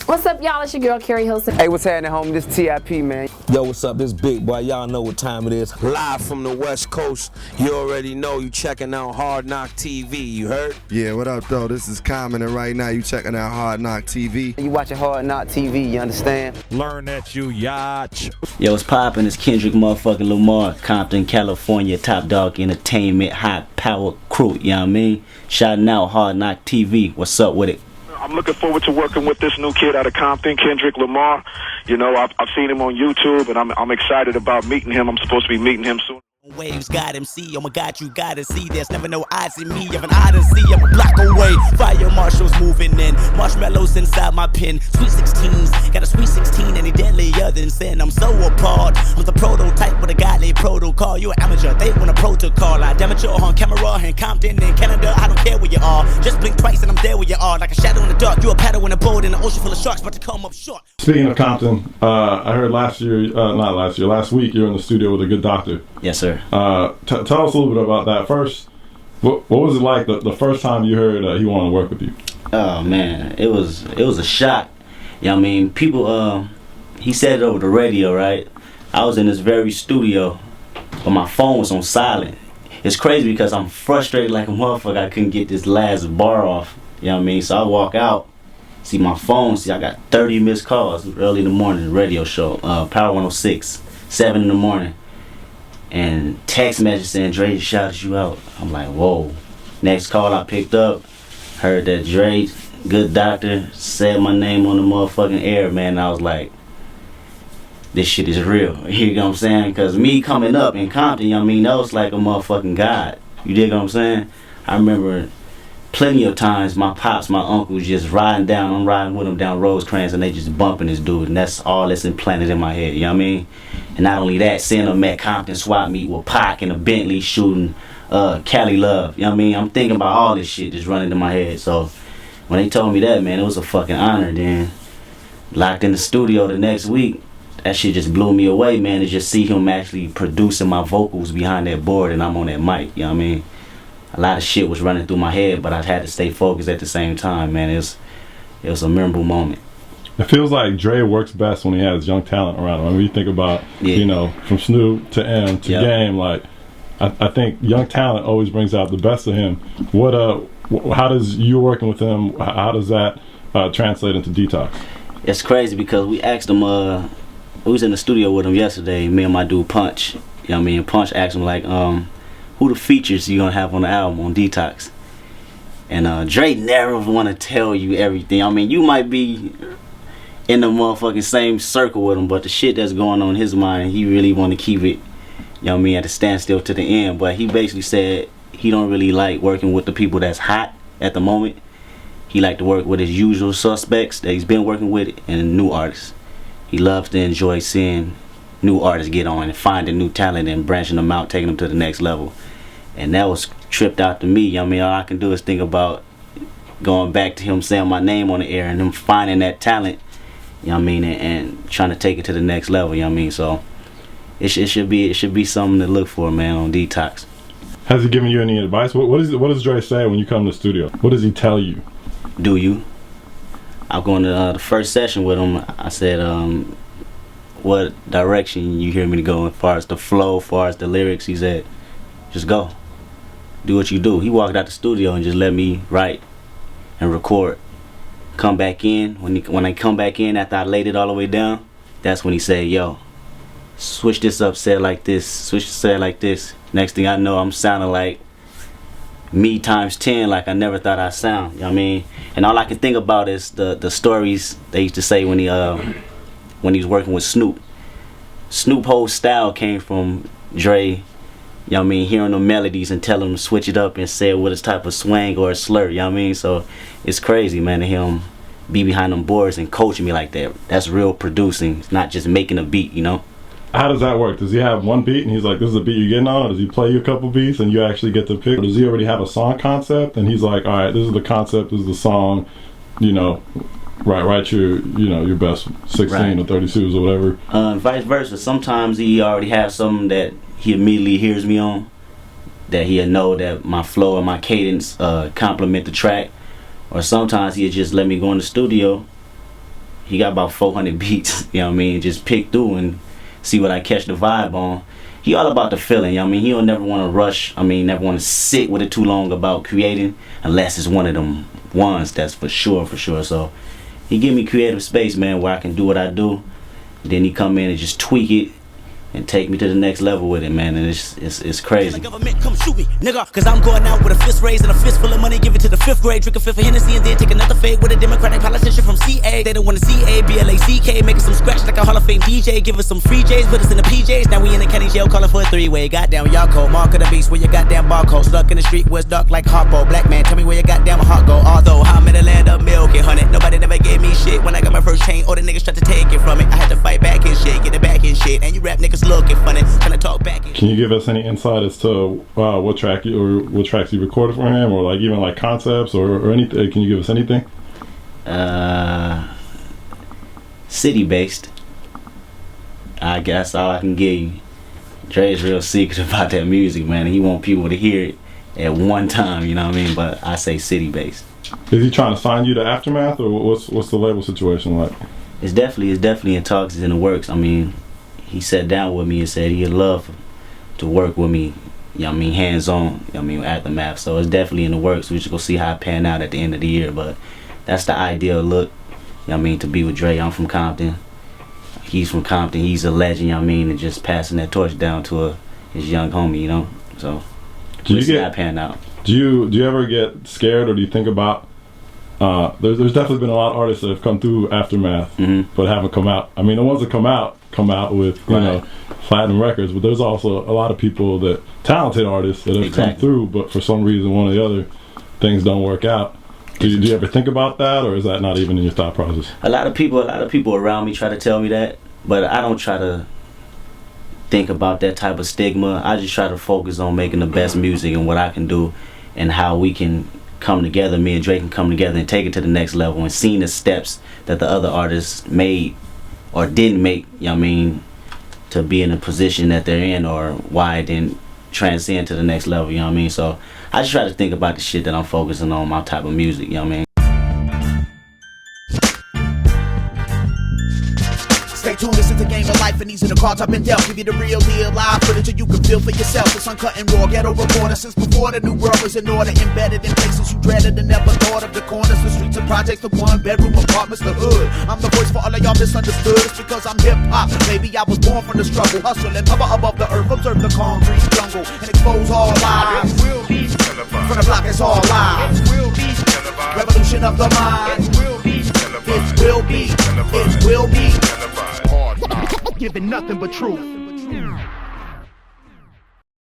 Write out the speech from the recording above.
What's up, y'all? It's your girl, Carrie Hilson. Hey, what's happening, homie? This TIP, man. Yo, what's up? This Big Boy. Y'all know what time it is. Live from the West Coast. You already know you checking out Hard Knock TV. You heard? Yeah, what up, though? This is Common, and right now you checking out Hard Knock TV. You watching Hard Knock TV, you understand? Learn that you yacht. Yo, what's poppin'? It's Kendrick motherfucking Lamar, Compton, California, Top Dog Entertainment, high power crew, you know what I mean? Shouting out Hard Knock TV. What's up with it? I'm looking forward to working with this new kid out of Compton, Kendrick Lamar. You know, I've seen him on YouTube, and I'm excited about meeting him. I'm supposed to be meeting him soon. Waves got MC, oh my god, you gotta see. There's never no eyes in me, of an odyssey. I'm a block away, fire marshals moving in, marshmallows inside my pen. Sweet 16s, got a sweet 16, any deadlier than sin. I'm so appalled, I'm the prototype with a godly protocol. You an amateur, they want a protocol. I damage you on camera in Compton, in Canada. I don't care where you are, just blink twice and I'm there where you are. Like a shadow in the dark, you a paddle in a boat in an ocean full of sharks, about to come up short. Speaking of Compton, I heard last week you were in the studio with a good doctor. Yes, sir. Tell us a little bit about that. First, what was it like the first time you heard he wanted to work with you? Oh man, it was a shock. You know what I mean? People, he said it over the radio, right? I was in this very studio, but my phone was on silent. It's crazy because I'm frustrated like a motherfucker. I couldn't get this last bar off. You know what I mean? So I walk out, see my phone, see I got 30 missed calls early in the morning, radio show, Power 106, 7 in the morning. And text message saying Dre shouted you out. I'm like, whoa. Next call I picked up, heard that Dre, good doctor, said my name on the motherfucking air, man. And I was like, this shit is real. You know what I'm saying? Because me coming up in Compton, you know what I mean, that was like a motherfucking god. You dig what I'm saying? I remember plenty of times my pops, my uncles just riding down, I'm riding with them down Rosecrans and they just bumping this dude, and that's all that's implanted in my head, you know what I mean? And not only that, seeing them at Compton swap meet with Pac and a Bentley shooting Cali Love, you know what I mean? I'm thinking about all this shit just running in my head. So when they told me that, man, it was a fucking honor. Then locked in the studio the next week, that shit just blew me away, man, to just see him actually producing my vocals behind that board and I'm on that mic, you know what I mean? A lot of shit was running through my head, but I had to stay focused at the same time, man. It was a memorable moment. It feels like Dre works best when he has young talent around him. I mean, when you think about, you know, from Snoop to M to Game, like, I think young talent always brings out the best of him. How does you working with him, how does that translate into Detox? It's crazy because we asked him, we was in the studio with him yesterday, me and my dude Punch. You know what I mean? Punch asked him, like, who the features you gonna have on the album on Detox? And Dre never wanna tell you everything. I mean, you might be in the motherfucking same circle with him, but the shit that's going on in his mind, he really wanna keep it, you know what I mean, at a standstill to the end. But he basically said he don't really like working with the people that's hot at the moment. He like to work with his usual suspects that he's been working with and new artists. He loves to enjoy seeing new artists get on and finding new talent and branching them out, taking them to the next level. And that was tripped out to me. You know what I mean? All I can do is think about going back to him saying my name on the air and him finding that talent, you know what I mean, and trying to take it to the next level, you know what I mean? So it should be something to look for, man, on Detox. Has he given you any advice? What does Dre say when you come to the studio? What does he tell you? Do you? I'm going to the first session with him. I said, what direction you hear me to go as far as the flow, as far as the lyrics? He said, just go. Do what you do. He walked out the studio and just let me write and record. Come back in. When I come back in after I laid it all the way down, that's when he said, yo, switch this up, say it like this, say it like this. Next thing I know, I'm sounding like me times 10, like I never thought I'd sound, you know what I mean? And all I can think about is the stories they used to say when he was working with Snoop. Snoop whole style came from Dre, you know what I mean, hearing the melodies and telling him to switch it up and say it with a type of swang or a slur, you know what I mean? So it's crazy, man, to hear him be behind them boards and coaching me like that. That's real producing. It's not just making a beat, you know? How does that work? Does he have one beat and he's like, this is the beat you're getting on? Or does he play you a couple beats and you actually get to pick? Or does he already have a song concept and he's like, all right, this is the concept, this is the song, you know, write your, you know, your best 16 or 32s or whatever? Vice versa. Sometimes he already has something that he immediately hears me on, that he'll know that my flow and my cadence complement the track. Or sometimes he'll just let me go in the studio he got about 400 beats, you know what I mean? Just pick through and see what I catch the vibe on. He all about the feeling, you know what I mean? He don't never want to rush, I mean, never want to sit with it too long about creating, unless it's one of them ones, that's for sure. So he give me creative space, man, where I can do what I do. Then he come in and just tweak it and take me to the next level with it, man, and it's crazy. The government come shoot me, nigga, cause I'm going out with a fist raised and a fist full of money, give it to the 5th grade, drink a fifth of Hennessy and then take another fade with a Democratic politician from CA. They don't want to CA, BLACK, making some scratch like a Hall of Fame DJ, give us some free J's, put us in the PJs, now we in the county jail calling for a 3-way, goddamn y'all cold, mark of the beast, where your goddamn barcode, stuck in the street where it's dark like Harpo, black man, tell me where your goddamn heart go, although I'm in the land of milk and honey, nobody never gave me shit, when I got my first chain, all the niggas tried to take it from me, I had to fight back and shit, get it back and shit, and you rap niggas looking funny. Talk back. Can you give us any insight as to what tracks you recorded for him, or like even like concepts or anything? Can you give us anything? City based. I guess all I can give you. Dre's real secret about that music, man. He want people to hear it at one time, you know what I mean? But I say city based. Is he trying to sign you to Aftermath, or what's the label situation like? It's definitely in talks. It's in the works. I mean, he sat down with me and said he'd love to work with me, you know what I mean, hands-on, you know what I mean, at the map. So it's definitely in the works. We just go see how it pan out at the end of the year. But that's the ideal look, you know what I mean, to be with Dre. I'm from Compton. He's from Compton. He's a legend, you know what I mean, and just passing that torch down to his young homie, you know. So we'll see how it pan out. Do you ever get scared, or do you think about there's definitely been a lot of artists that have come through Aftermath, but haven't come out. I mean, the ones that come out with you know, platinum records, but there's also a lot of people, that talented artists that have come through, but for some reason one or the other things don't work out. Do you ever think about that, or is that not even in your thought process? A lot of people around me try to tell me that, but I don't try to think about that type of stigma. I just try to focus on making the best music and what I can do, and how we can come together, me and Drake can come together and take it to the next level, and seeing the steps that the other artists made or didn't make, you know what I mean, to be in the position that they're in, or why it didn't transcend to the next level, you know what I mean? So I just try to think about the shit that I'm focusing on, my type of music, you know what I mean? Stay tuned, this is the game of life, and these are the cards I've been dealt. Give you the real deal, live footage, and you can feel for yourself. It's uncut and raw, ghetto reporter. Since before the new world was in order, embedded in places you dreaded and never thought of. The corners, the streets, and projects, the one-bedroom apartments, the hood. I'm the voice for all of y'all misunderstood. It's because I'm hip-hop. Maybe I was born from the struggle, hustle and hover above the earth. Observe the concrete jungle and expose all lies. From the block, it's all lies. Revolution of the mind. It will be. Giving nothing but truth.